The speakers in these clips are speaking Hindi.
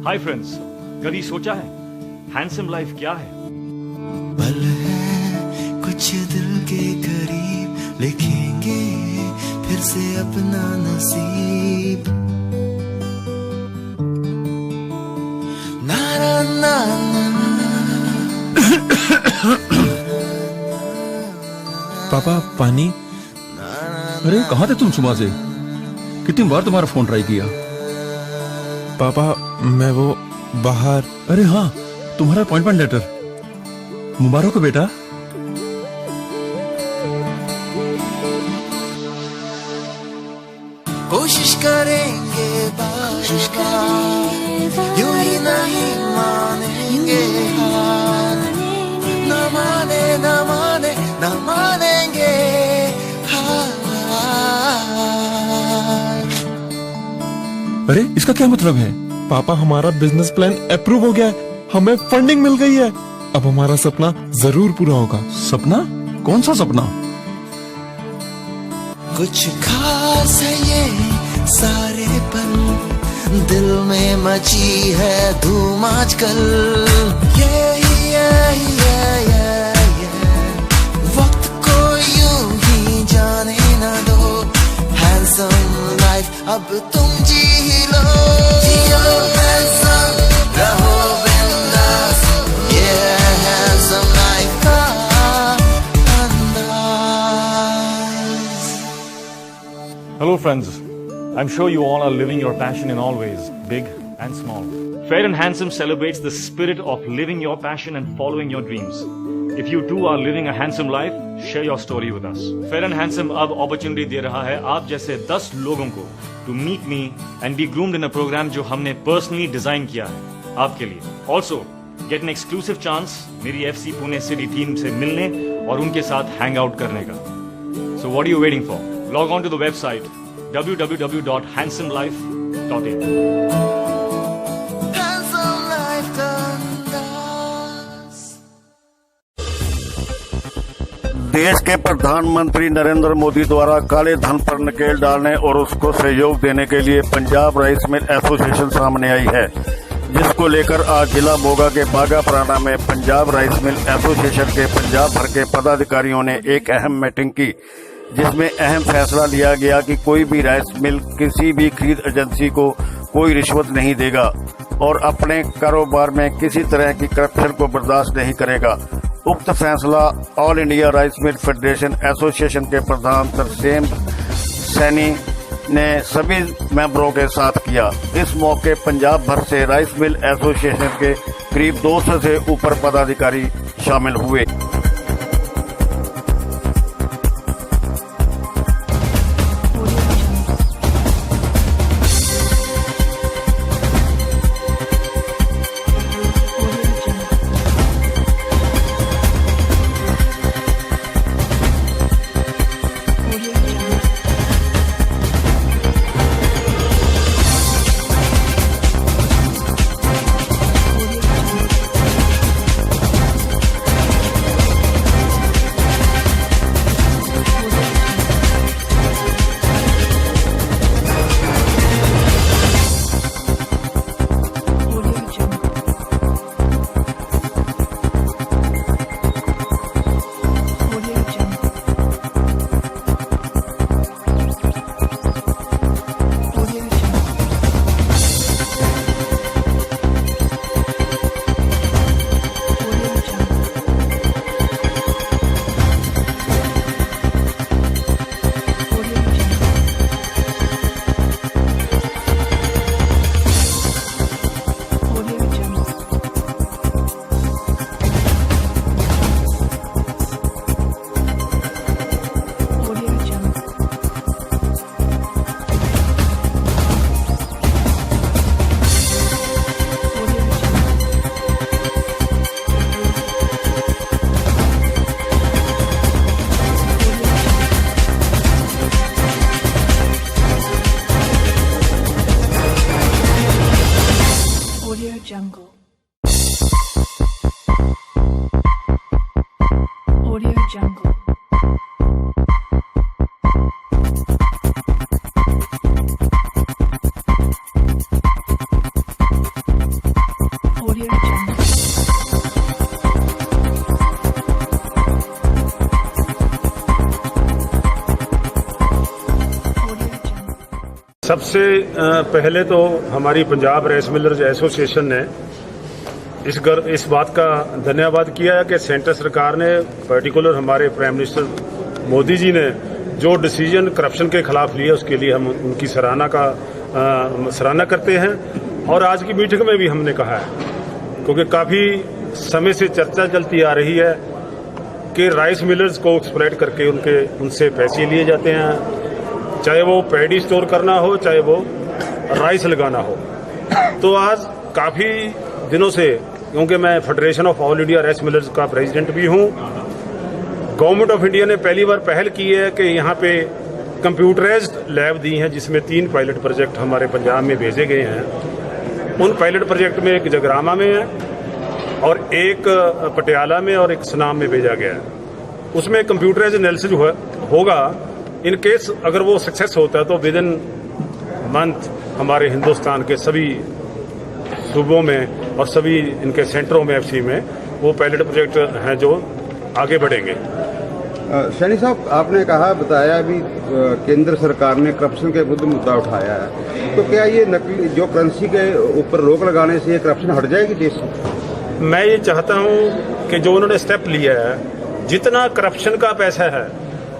हाय फ्रेंड्स, कभी सोचा है हैंडसम लाइफ क्या है? पल है कुछ दिल के करीब, लिखेंगे फिर से अपना नसीब। ना ना ना पापा पानी। अरे कहाँ थे तुम सुबह से? कितनी बार तुम्हारा फोन ट्राई किया। पापा मैं वो बाहर। अरे हाँ, तुम्हारा अपॉइंटमेंट लेटर। मुबारक हो बेटा। कोशिश करेंगे यूं ही नहीं मानेंगे हार। न माने न माने न मानेंगे हार। अरे इसका क्या मतलब है? पापा हमारा बिजनेस प्लान अप्रूव हो गया है, हमें फंडिंग मिल गई है। अब हमारा सपना जरूर पूरा होगा। सपना? कौन सा सपना? कुछ खास है ये सारे पल, दिल में मची है धूम आजकल। वक्त को यूं ही जाने न दो, हैंडसम लाइफ अब तुम जी लो। जियो हैंडसम, रहो बिंदास, ये हैंडसम लाइफ का अंदाज। Hello friends, I'm sure you all are living your passion in all ways, big and small. Fair and Handsome celebrates the spirit of living your passion and following your dreams. If you too are living a handsome life, share your story with us. Fair and Handsome अब opportunity दे रहा है आप जैसे 10 लोगों को to meet me and be groomed in a program जो हमने personally design किया है आपके लिए. Also, get an exclusive chance मेरी FC पुणे City team से मिलने और उनके साथ hang out करने का. So what are you waiting for? Log on to the website www.handsomelife.in. Handsome life का अंदाज। देश के प्रधानमंत्री नरेंद्र मोदी द्वारा काले धन पर नकेल डालने और उसको सहयोग देने के लिए पंजाब राइस मिल एसोसिएशन सामने आई है, जिसको लेकर आज जिला मोगा के बागापुराना में पंजाब राइस मिल एसोसिएशन के पंजाब भर के पदाधिकारियों ने एक अहम मीटिंग की, जिसमें अहम फैसला लिया गया कि कोई भी राइस मिल किसी भी खरीद एजेंसी को कोई रिश्वत नहीं देगा और अपने कारोबार में किसी तरह की करप्शन को बर्दाश्त नहीं करेगा। उक्त फैसला all India rice mill federation association के प्रधान तरसेम सैनी ने सभी मेंबरों के साथ किया। इस मौके पंजाब भर से राइस मिल एसोसिएशन के करीब 200 से ऊपर पदाधिकारी शामिल हुए। सबसे पहले तो हमारी पंजाब राइस मिलर्स एसोसिएशन ने इस बात का धन्यवाद किया है कि सेंटर सरकार ने, पर्टिकुलर हमारे प्राइम मिनिस्टर मोदी जी ने जो डिसीजन करप्शन के खिलाफ लिया, उसके लिए हम उनकी सराहना करते हैं। और आज की मीटिंग में भी हमने कहा है, क्योंकि काफ़ी समय से चर्चा चलती आ रही है कि राइस मिलर्स को एक्सप्लॉइट करके उनसे पैसे लिए जाते हैं, चाहे वो पैडी स्टोर करना हो, चाहे वो राइस लगाना हो। तो आज काफ़ी दिनों से, क्योंकि मैं federation of all India rice millers का प्रेसिडेंट भी हूँ, गवर्नमेंट ऑफ इंडिया ने पहली बार पहल की है कि यहाँ पे कंप्यूटराइज्ड लैब दी हैं, जिसमें 3 पायलट प्रोजेक्ट हमारे पंजाब में भेजे गए हैं। उन पायलट प्रोजेक्ट में एक जगरामा में है और एक पटियाला में और एक सनाम में भेजा गया है। उसमें कंप्यूटराइज्ड एनालिसिस होगा। इन केस अगर वो सक्सेस होता है तो विद इन मंथ हमारे हिंदुस्तान के सभी सूबों में और सभी इनके सेंटरों में, एफसी में, वो पायलट प्रोजेक्ट हैं जो आगे बढ़ेंगे। सैनी साहब, आपने बताया अभी केंद्र सरकार ने करप्शन के विरुद्ध मुद्दा उठाया है, तो क्या ये नकली जो करेंसी के ऊपर रोक लगाने से ये करप्शन हट जाएगी देश से? मैं ये चाहता हूं कि जो उन्होंने स्टेप लिया है, जितना करप्शन का पैसा है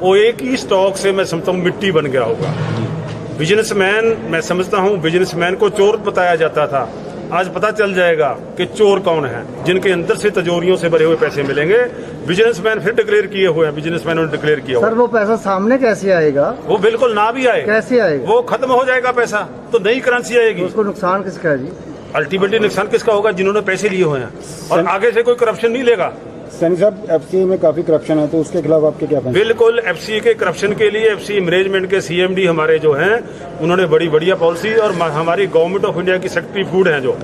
वो एक ही स्टॉक से मैं समझता हूँ मिट्टी बन गया होगा। बिजनेसमैन, मैं समझता हूँ बिजनेसमैन को चोर बताया जाता था, आज पता चल जाएगा कि चोर कौन है, जिनके अंदर से तिजोरियों से भरे हुए पैसे मिलेंगे। बिजनेसमैन फिर डिक्लेयर किए हुए हैं, बिजनेसमैन ने डिक्लेयर किया हुआ। सर, वो पैसा सामने कैसे आएगा? वो बिल्कुल ना भी आए, कैसे आएगा? वो खत्म हो जाएगा पैसा, तो नई करेंसी आएगी। तो उसको नुकसान किसका है जी? अल्टीमेटली नुकसान किसका होगा? जिन्होंने पैसे लिए हुए हैं, और आगे से कोई करप्शन नहीं लेगा। सैनी साहब, एफसीए में काफी करप्शन है, तो उसके खिलाफ आपके क्या फैसले? बिल्कुल, एफसीए के करप्शन के लिए एफसीए मैनेजमेंट के सीएमडी हमारे जो हैं, उन्होंने बड़ी बढ़िया पॉलिसी, और हमारी गवर्नमेंट ऑफ इंडिया की सेक्रेटरी फूड हैं जो,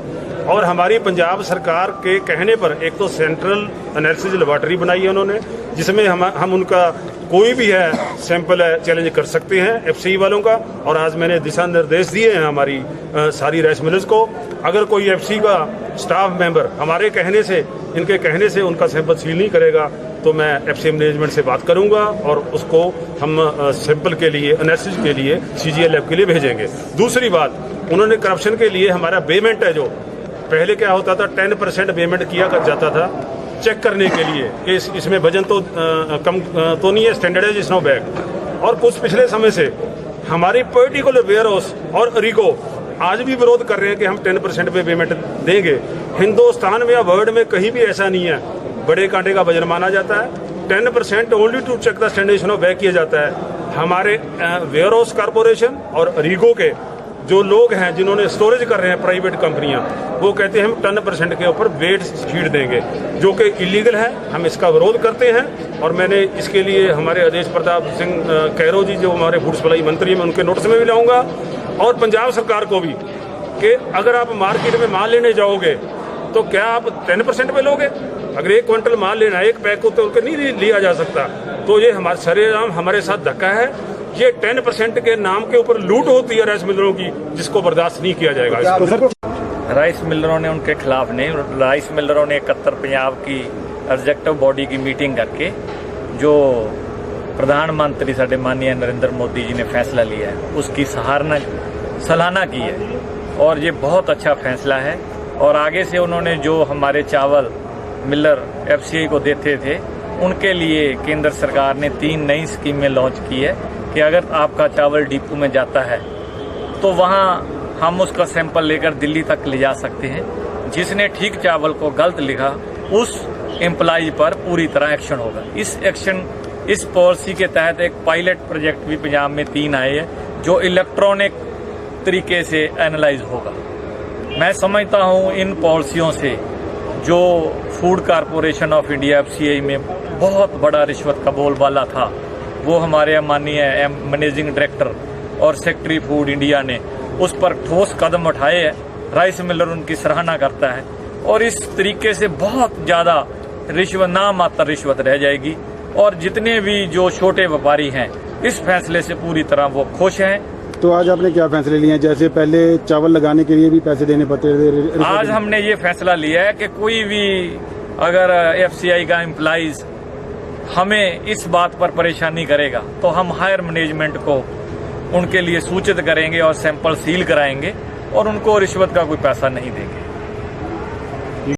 और हमारी पंजाब सरकार के कहने पर एक तो सेंट्रल एनालिसिस लेबोरेटरी बनाई है उन्होंने, जिसमें हम उनका कोई भी है सैंपल है चैलेंज कर सकते हैं एफसीई वालों का। और आज मैंने दिशा निर्देश दिए हैं हमारी सारी राइस मिलर्स को, अगर कोई एफसीई का स्टाफ मेंबर हमारे कहने से, इनके कहने से उनका सैंपल सील नहीं करेगा, तो मैं एफसीई मैनेजमेंट से बात करूंगा और उसको हम सैंपल के लिए, एनालिसिस के लिए सीजीएल लैब के लिए भेजेंगे। दूसरी बात, उन्होंने करप्शन के लिए हमारा पेमेंट है, जो पहले क्या होता था 10% पेमेंट किया जाता था चेक करने के लिए कि इसमें वजन तो कम तो नहीं है, स्टैंडर्डाइज स्नो बैग। और कुछ पिछले समय से हमारी पर्टिकुलर वेयर हाउस और रिको आज भी विरोध कर रहे हैं कि हम 10% पे पेमेंट देंगे। हिंदुस्तान में या वर्ल्ड में कहीं भी ऐसा नहीं है, बड़े कांटे का वजन माना जाता है। 10% only to check the standardisation of bag किया जाता है। हमारे वेयर हाउस कॉर्पोरेशन और रिको के जो लोग हैं जिन्होंने स्टोरेज कर रहे हैं, प्राइवेट कंपनियां, वो कहते हैं हम 10% के ऊपर वेट शीट देंगे, जो कि इलीगल है। हम इसका विरोध करते हैं और मैंने इसके लिए हमारे आदेश प्रताप सिंह कैरो जी, जो हमारे फूड सप्लाई मंत्री हैं, मैं उनके नोटिस में भी लाऊंगा, और पंजाब सरकार को भी, कि अगर आप मार्केट में माल लेने जाओगे तो क्या आप 10% पे लोगे? अगर 1 क्विंटल माल लेना है, 1 पैक को तो नहीं लिया जा सकता। तो ये हमारे सरेआम हमारे साथ धक्का है। ये 10% के नाम के ऊपर लूट होती है राइस मिलरों की, जिसको बर्दाश्त नहीं किया जाएगा। राइस मिलरों ने उनके खिलाफ नहीं, राइस मिलरों ने 71 पंजाब की एग्जेक्टिव बॉडी की मीटिंग करके जो प्रधानमंत्री साडे माननीय नरेंद्र मोदी जी ने फैसला लिया है, उसकी सराहना की है, और ये बहुत अच्छा फैसला है। और आगे से उन्होंने जो हमारे चावल मिलर एफसीआई को देते थे, उनके लिए केंद्र सरकार ने 3 नई स्कीमें लॉन्च की है कि अगर आपका चावल डिपो में जाता है तो वहाँ हम उसका सैंपल लेकर दिल्ली तक ले जा सकते हैं। जिसने ठीक चावल को गलत लिखा, उस एम्प्लॉय पर पूरी तरह एक्शन होगा। इस पॉलिसी के तहत एक पायलट प्रोजेक्ट भी पंजाब में 3 आए हैं, जो इलेक्ट्रॉनिक तरीके से एनालाइज होगा। मैं समझता हूँ इन पॉलिसियों से जो food corporation of India FCI में बहुत बड़ा रिश्वत कबूल वाला था, वो हमारे माननीय मैनेजिंग डायरेक्टर और सेक्रेटरी फूड इंडिया ने उस पर ठोस कदम उठाए हैं। राइस मिलर उनकी सराहना करता है, और इस तरीके से बहुत ज़्यादा रिश्वत, नामात्र रिश्वत रह जाएगी, और जितने भी जो छोटे व्यापारी हैं इस फैसले से पूरी तरह वो खुश हैं। तो आज आपने क्या फैसले लिए हैं? जैसे पहले चावल लगाने के लिए भी पैसे देने पड़ते थे, आज हमने ये फैसला लिया है कि कोई भी अगर एफसीआई का एम्प्लॉइज हमें इस बात पर परेशानी करेगा तो हम हायर मैनेजमेंट को उनके लिए सूचित करेंगे और सैंपल सील कराएंगे और उनको रिश्वत का कोई पैसा नहीं देंगे।